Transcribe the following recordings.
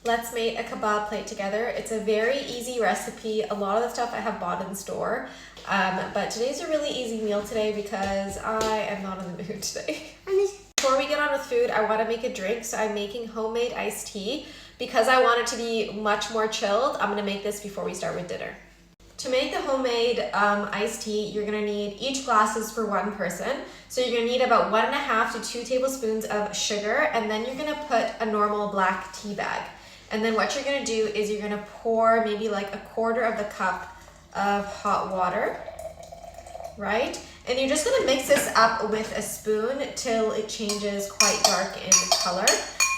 Let's make a kebab plate together. It's a very easy recipe. A lot of the stuff I have bought in the store. But today's a really easy meal today because I am not in the mood today. Before we get on with food, I want to make a drink. So I'm making homemade iced tea. Because I want it to be much more chilled, I'm going to make this before we start with dinner. To make the homemade iced tea, you're going to need each glasses for one person. So you're going to need about 1.5 to 2 tablespoons of sugar, and then you're going to put a normal black tea bag. And then what you're going to do is you're going to pour maybe like 1/4 of the cup of hot water, right? And you're just going to mix this up with a spoon till it changes quite dark in color.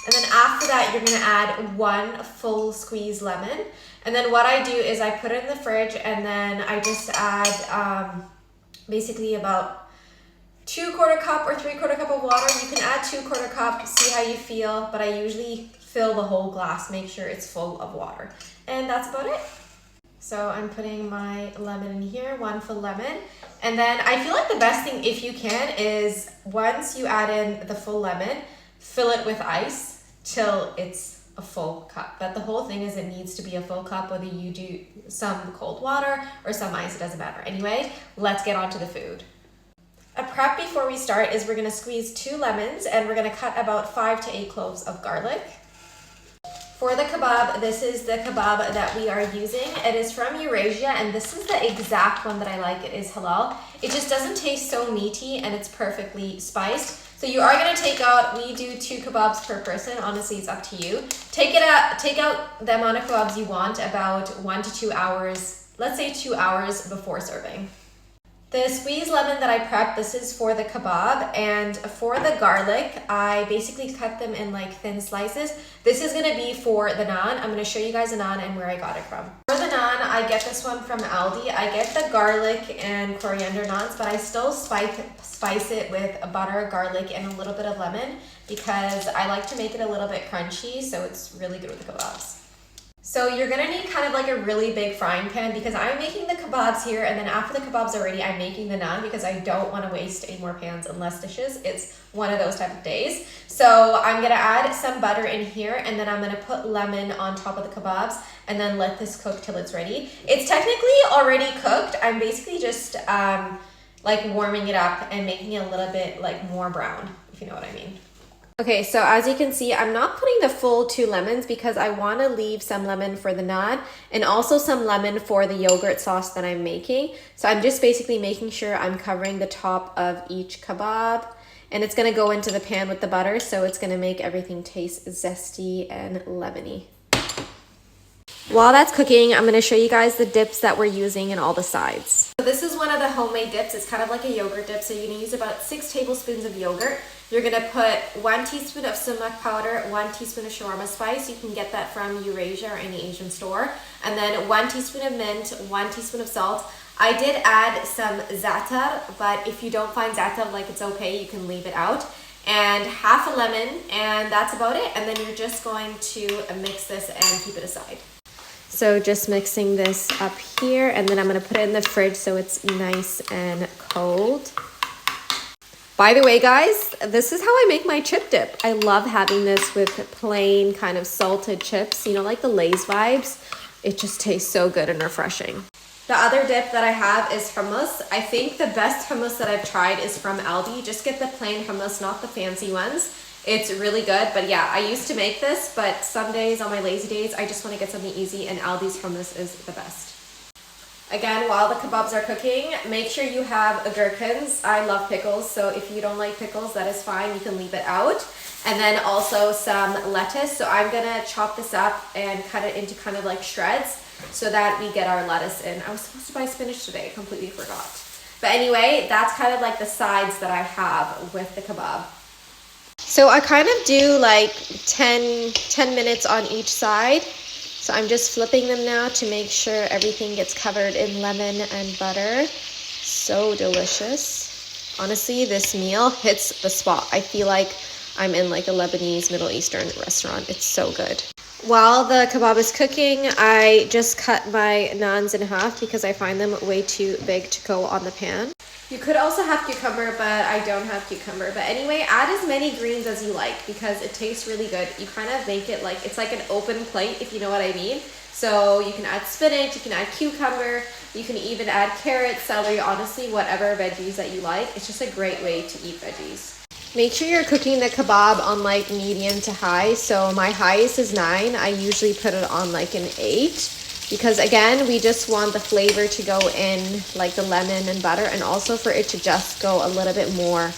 And then after that, you're going to add 1 full squeeze lemon. And then what I do is I put it in the fridge, and then I just add basically about 2/4 cup or 3/4 cup of water. You can add 2/4 cup, see how you feel, but I usually fill the whole glass, make sure it's full of water. And that's about it. So I'm putting my lemon in here, 1 full lemon. And then I feel like the best thing, if you can, is once you add in the full lemon, fill it with ice till it's a full cup. But the whole thing is it needs to be a full cup, whether you do some cold water or some ice, it doesn't matter. Anyway, let's get on to the food. A prep before we start is we're gonna squeeze 2 lemons, and we're gonna cut about 5 to 8 cloves of garlic. For the kebab, this is the kebab that we are using. It is from Eurasia, and this is the exact one that I like. It is halal. It just doesn't taste so meaty, and it's perfectly spiced. So you are gonna take out, we do 2 kebabs per person. Honestly, it's up to you. Take out the amount of kebabs you want, about 1 to 2 hours, let's say 2 hours before serving. The squeezed lemon that I prepped, this is for the kebab, and for the garlic, I basically cut them in like thin slices. This is gonna be for the naan. I'm gonna show you guys the naan and where I got it from. For the naan, I get this one from ALDI. I get the garlic and coriander naans, but I still spice it with butter, garlic, and a little bit of lemon because I like to make it a little bit crunchy, so it's really good with the kebabs. So you're gonna need kind of like a really big frying pan because I'm making the kebabs here, and then after the kebabs are ready, I'm making the naan because I don't want to waste any more pans and less dishes. It's one of those type of days. So I'm gonna add some butter in here, and then I'm gonna put lemon on top of the kebabs and then let this cook till it's ready. It's technically already cooked. I'm basically just like warming it up and making it a little bit like more brown, if you know what I mean. Okay, so as you can see, I'm not putting the full 2 lemons because I want to leave some lemon for the naan and also some lemon for the yogurt sauce that I'm making. So I'm just basically making sure I'm covering the top of each kebab, and it's going to go into the pan with the butter, so it's going to make everything taste zesty and lemony. While that's cooking, I'm going to show you guys the dips that we're using and all the sides. So this is one of the homemade dips. It's kind of like a yogurt dip. So you're going to use about 6 tablespoons of yogurt. You're going to put 1 teaspoon of sumac powder, 1 teaspoon of shawarma spice. You can get that from Eurasia or any Asian store. And then 1 teaspoon of mint, 1 teaspoon of salt. I did add some zaater, but if you don't find zaater, like it's okay, you can leave it out. And half a lemon, and that's about it. And then you're just going to mix this and keep it aside. So just mixing this up here, and then I'm gonna put it in the fridge so it's nice and cold. By the way, guys, this is how I make my chip dip. I love having this with plain kind of salted chips, you know, like the Lay's vibes. It just tastes so good and refreshing. The other dip that I have is hummus. I think the best hummus that I've tried is from ALDI. Just get the plain hummus, not the fancy ones. It's really good, but yeah, I used to make this, but some days, on my lazy days, I just want to get something easy, and ALDI's hummus is the best. Again, while the kebabs are cooking, make sure you have gherkins. I love pickles, so if you don't like pickles, that is fine. You can leave it out. And then also some lettuce. So I'm gonna chop this up and cut it into kind of like shreds so that we get our lettuce in. I was supposed to buy spinach today, I completely forgot. But anyway, that's kind of like the sides that I have with the kebab. So I kind of do like 10 minutes on each side. So I'm just flipping them now to make sure everything gets covered in lemon and butter. So delicious. Honestly, this meal hits the spot. I feel like I'm in like a Lebanese Middle Eastern restaurant. It's so good. While the kebab is cooking, I just cut my naans in half because I find them way too big to go on the pan. You could also have cucumber, but I don't have cucumber. But anyway, add as many greens as you like because it tastes really good. You kind of make it like, it's like an open plate, if you know what I mean. So you can add spinach, you can add cucumber, you can even add carrots, celery, honestly, whatever veggies that you like. It's just a great way to eat veggies. Make sure you're cooking the kebab on like medium to high. So my highest is 9. I usually put it on like an 8. Because again, we just want the flavor to go in like the lemon and butter, and also for it to just go a little bit more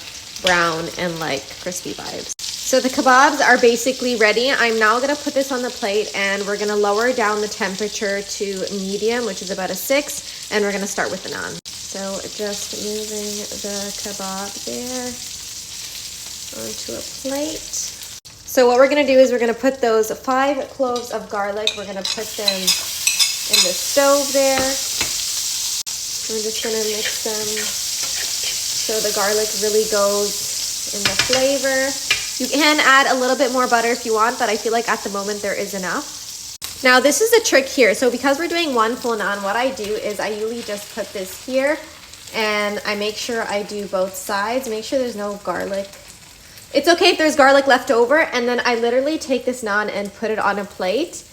brown and like crispy vibes. So the kebabs are basically ready. I'm now gonna put this on the plate and we're gonna lower down the temperature to medium, which is about a 6, and we're gonna start with the naan. So just moving the kebab there onto a plate. So what we're gonna do is we're gonna put those 5 cloves of garlic, we're gonna put them in the stove there. I'm just gonna mix them so the garlic really goes in the flavor. You can add a little bit more butter if you want, but I feel like at the moment there is enough. Now this is the trick here. So because we're doing 1 full naan, what I do is I usually just put this here and I make sure I do both sides. Make sure there's no garlic. It's okay if there's garlic left over, and then I literally take this naan and put it on a plate,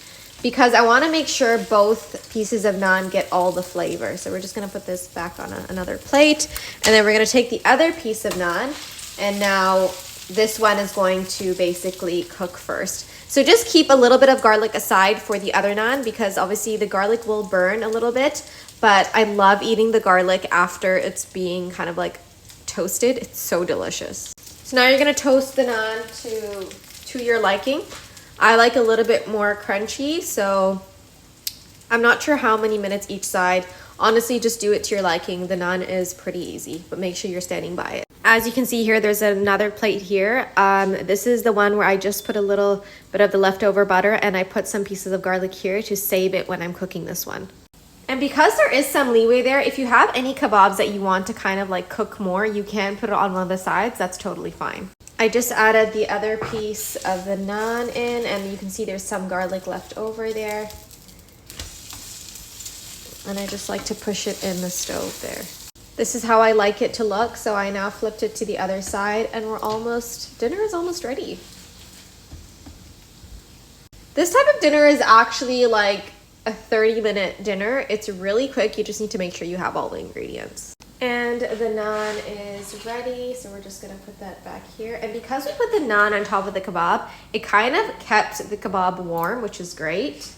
because I want to make sure both pieces of naan get all the flavor. So we're just going to put this back on another plate, and then we're going to take the other piece of naan, and now this one is going to basically cook first. So just keep a little bit of garlic aside for the other naan, because obviously the garlic will burn a little bit, but I love eating the garlic after it's being kind of like toasted. It's so delicious. So now you're going to toast the naan to your liking. I like a little bit more crunchy, so I'm not sure how many minutes each side. Honestly, just do it to your liking. The naan is pretty easy, but make sure you're standing by it. As you can see here, there's another plate here. This is the one where I just put a little bit of the leftover butter, and I put some pieces of garlic here to save it when I'm cooking this one. And because there is some leeway there, if you have any kebabs that you want to kind of like cook more, you can put it on one of the sides. That's totally fine. I just added the other piece of the naan in, and you can see there's some garlic left over there. And I just like to push it in the stove there. This is how I like it to look. So I now flipped it to the other side, and dinner is almost ready. This type of dinner is actually like a 30-minute dinner. It's really quick. You just need to make sure you have all the ingredients. And the naan is ready, so we're just gonna put that back here. And because we put the naan on top of the kebab, it kind of kept the kebab warm, which is great.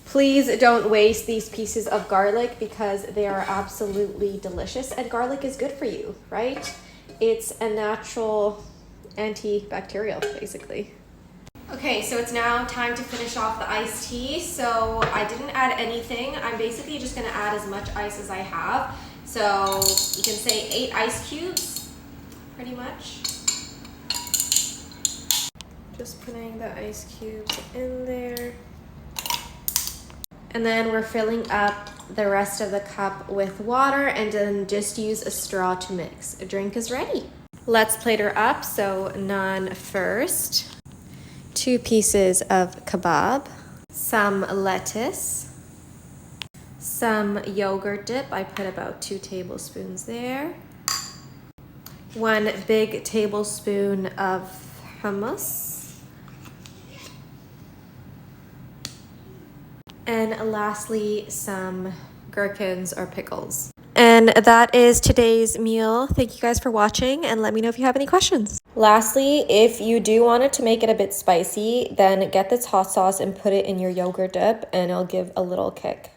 Please don't waste these pieces of garlic because they are absolutely delicious, and garlic is good for you, right? It's a natural antibacterial, basically. Okay, so it's now time to finish off the iced tea. So I didn't add anything. I'm basically just gonna add as much ice as I have. So you can say 8 ice cubes, pretty much. Just putting the ice cubes in there. And then we're filling up the rest of the cup with water, and then just use a straw to mix. A drink is ready. Let's plate her up. So naan first. 2 pieces of kebab, some lettuce, some yogurt dip. I put about 2 tablespoons there. 1 big tablespoon of hummus. And lastly, some gherkins or pickles. And that is today's meal. Thank you guys for watching, and let me know if you have any questions. Lastly, if you do want it to make it a bit spicy, then get this hot sauce and put it in your yogurt dip, and it'll give a little kick.